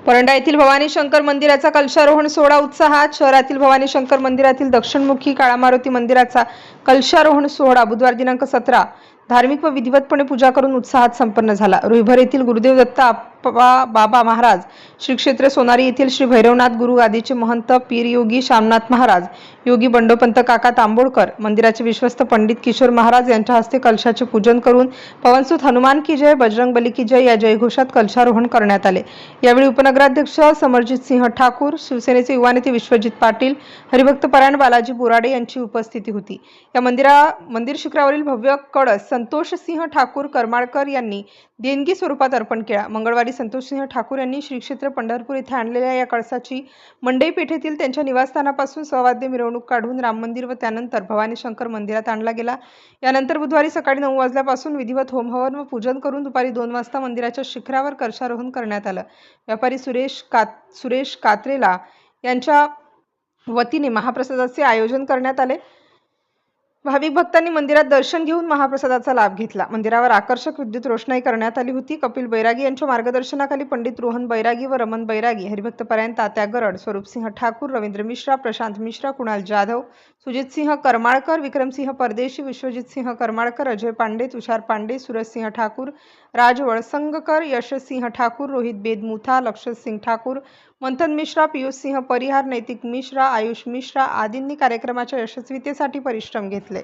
परंडा येथील भवानी शंकर मंदिराचा कलशारोहण सोहळा उत्साहात. शहरातील भवानी शंकर मंदिरातील दक्षिणमुखी काळामारुती मंदिराचा कलशारोहण सोहळा बुधवार दिनांक 17 धार्मिक व विधिवतपणे पूजा करून उत्साहात संपन्न झाला. रुईभर येथील गुरुदेव दत्त बाबा महाराज, श्री क्षेत्र सोनारी येथील श्री भैरवनाथ गुरु गादीचे महंत पीर योगी शामनाथ महाराज, योगी बंडोपंत काका तांबोळकर, मंदिराचे विश्वस्त पंडित किशोर महाराज यांच्या हस्ते कलशाचे पूजन करून पवनसुत हनुमान की जय, बजरंग बली की जय या जयघोषात कलशारोहण करण्यात आले. यावेळी उपनगराध्यक्ष समरजित सिंह ठाकूर, शिवसेनेचे युवा नेते विश्वजित पाटील, हरिभक्त परायण बालाजी बोराडे यांची उपस्थिती होती. या मंदिर शिखरावरील भव्य कळस संतोष सिंह ठाकूर करमाळकर यांनी देणगी स्वरूपात अर्पण केला. मंगळवारी संतोष सिंह ठाकूर यांनी श्री क्षेत्र पंढरपूर येथे आणलेल्या या कळसाची मंडई पेठेतील त्यांच्या निवासस्थानापासून सवाद्य मिरवणूक काढून राम मंदिर व त्यानंतर भवानी शंकर मंदिरात आणला गेला. यानंतर बुधवारी सकाळी 9 वाजल्यापासून विधिवत होमहवन व पूजन करून दुपारी 2 वाजता मंदिराच्या शिखरावर कलशारोहण करण्यात आलं. व्यापारी सुरेश कात्रेला यांच्या वतीने महाप्रसादाचे आयोजन करण्यात आले. भाविक भक्तांनी मंदिरात दर्शन घेऊन महाप्रसादाचा लाभ घेतला. मंदिरावर आकर्षक विद्युत रोषणाई करण्यात आली होती. कपिल बैरागी यांच्या मार्गदर्शनाखाली पंडित रोहन बैरागी व रमन बैरागी, हरिभक्त परायण तात्या गरड, स्वरूपसिंह ठाकूर, रवींद्र मिश्रा, प्रशांत मिश्रा, कुणाल जाधव, सुजित सिंह करमाळकर, विक्रमसिंह परदेशी, विश्वजित सिंह करमाळकर, अजय पांडे, तुषार पांडे, सूरज सिंह ठाकूर, राज वळसंगकर, यशसिंह ठाकूर, रोहित बेदमुथा, लक्षत सिंह ठाकूर, मंथन मिश्रा, पियुष सिंह परिहार, नैतिक मिश्रा, आयुष मिश्रा आदींनी कार्यक्रमाच्या यशस्वीतेसाठी परिश्रम घेतले.